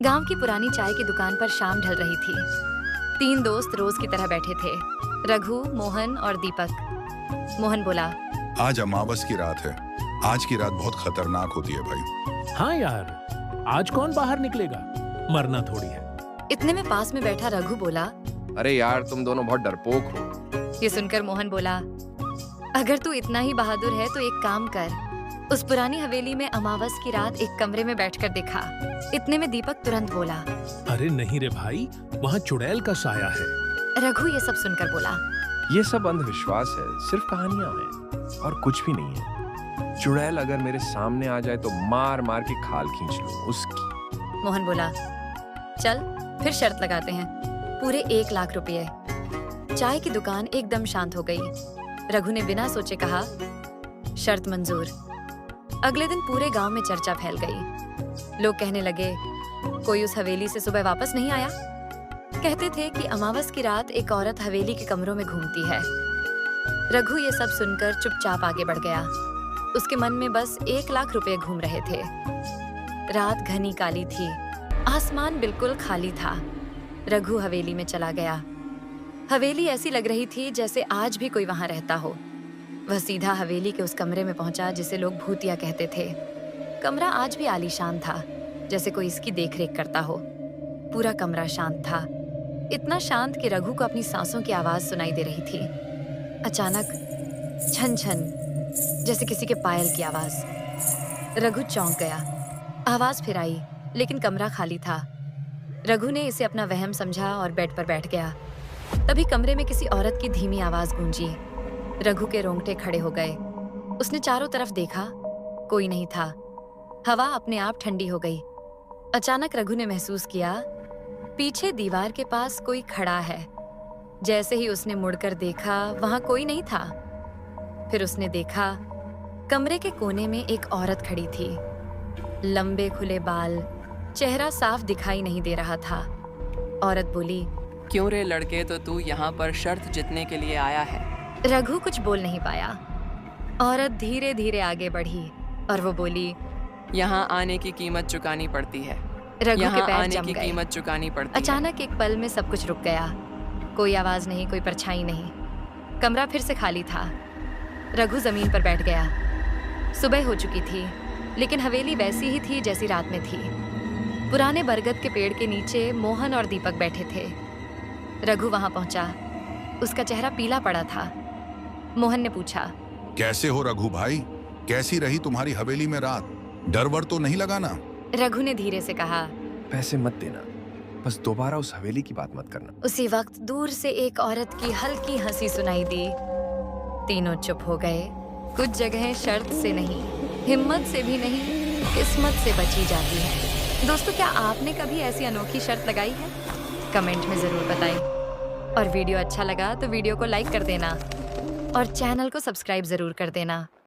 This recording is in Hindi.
गांव की पुरानी चाय की दुकान पर शाम ढल रही थी। तीन दोस्त रोज की तरह बैठे थे, रघु, मोहन और दीपक। मोहन बोला, आज अमावस की रात है। आज की रात बहुत खतरनाक होती है भाई। हाँ यार, आज कौन बाहर निकलेगा? मरना थोड़ी है। इतने में पास में बैठा रघु बोला, अरे यार, तुम दोनों बहुत डरपोक हो। ये सुनकर मोहन बोला, अगर तू इतना ही बहादुर है तो एक काम कर, उस पुरानी हवेली में अमावस की रात एक कमरे में बैठकर दिखा। इतने में दीपक तुरंत बोला, अरे नहीं रे भाई, वहाँ चुड़ैल का साया है। रघु ये सब सुनकर बोला, ये सब अंधविश्वास है, सिर्फ कहानियां हैं और कुछ भी नहीं है। चुड़ैल अगर मेरे सामने आ जाए तो मार मार के खाल खींच लूं उसकी। मोहन बोला, चल फिर शर्त लगाते हैं, पूरे 1 लाख रुपए। चाय की दुकान एकदम शांत हो गई। रघु ने बिना सोचे कहा, शर्त मंजूर। अगले दिन पूरे गांव में चर्चा फैल गई। लोग कहने लगे, कोई उस हवेली से सुबह वापस नहीं आया। कहते थे कि अमावस की रात एक औरत हवेली के कमरों में घूमती है। रघु ये सब सुनकर चुपचाप आगे बढ़ गया। उसके मन में बस 1 लाख रुपए घूम रहे थे। रात घनी काली थी, आसमान बिल्कुल खाली था। रघु हवेली में चला गया। हवेली ऐसी लग रही थी जैसे आज भी कोई वहां रहता हो। वह सीधा हवेली के उस कमरे में पहुंचा जिसे लोग भूतिया कहते थे। कमरा आज भी आलीशान था, जैसे कोई इसकी देखरेख करता हो। पूरा कमरा शांत था, इतना शांत कि रघु को अपनी सांसों की आवाज सुनाई दे रही थी। अचानक छन छन, जैसे किसी के पायल की आवाज। रघु चौंक गया। आवाज फिर आई, लेकिन कमरा खाली था। रघु ने इसे अपना वहम समझा और बेड पर बैठ गया। तभी कमरे में किसी औरत की धीमी आवाज गूंजी। रघु के रोंगटे खड़े हो गए। उसने चारों तरफ देखा, कोई नहीं था। हवा अपने आप ठंडी हो गई। अचानक रघु ने महसूस किया, पीछे दीवार के पास कोई खड़ा है। जैसे ही उसने मुड़कर देखा, वहां कोई नहीं था। फिर उसने देखा, कमरे के कोने में एक औरत खड़ी थी। लंबे खुले बाल, चेहरा साफ दिखाई नहीं दे रहा था। औरत बोली, क्यों रे लड़के, तो तू यहाँ पर शर्त जीतने के लिए आया है? रघु कुछ बोल नहीं पाया। औरत धीरे धीरे आगे बढ़ी और वो बोली, यहाँ आने की कीमत चुकानी पड़ती है। रघु के यहाँ पैर आने जम की गए। कीमत चुकानी पड़ती है। अचानक एक पल में सब कुछ रुक गया। कोई आवाज नहीं, कोई परछाई नहीं। कमरा फिर से खाली था। रघु जमीन पर बैठ गया। सुबह हो चुकी थी, लेकिन हवेली वैसी ही थी जैसी रात में थी। पुराने बरगद के पेड़ के नीचे मोहन और दीपक बैठे थे। रघु वहां पहुंचा। उसका चेहरा पीला पड़ा था। मोहन ने पूछा, कैसे हो रघु भाई? कैसी रही तुम्हारी हवेली में रात? डर वर तो नहीं लगा ना? रघु ने धीरे से कहा, पैसे मत देना, बस दोबारा उस हवेली की बात मत करना। उसी वक्त दूर से एक औरत की हल्की हंसी सुनाई दी। तीनों चुप हो गए। कुछ जगहें शर्त से नहीं, हिम्मत से भी नहीं, किस्मत से बची जाती है। दोस्तों, क्या आपने कभी ऐसी अनोखी शर्त लगाई है? कमेंट में जरूर बताएं। और वीडियो अच्छा लगा तो वीडियो को लाइक कर देना और चैनल को सब्सक्राइब जरूर कर देना।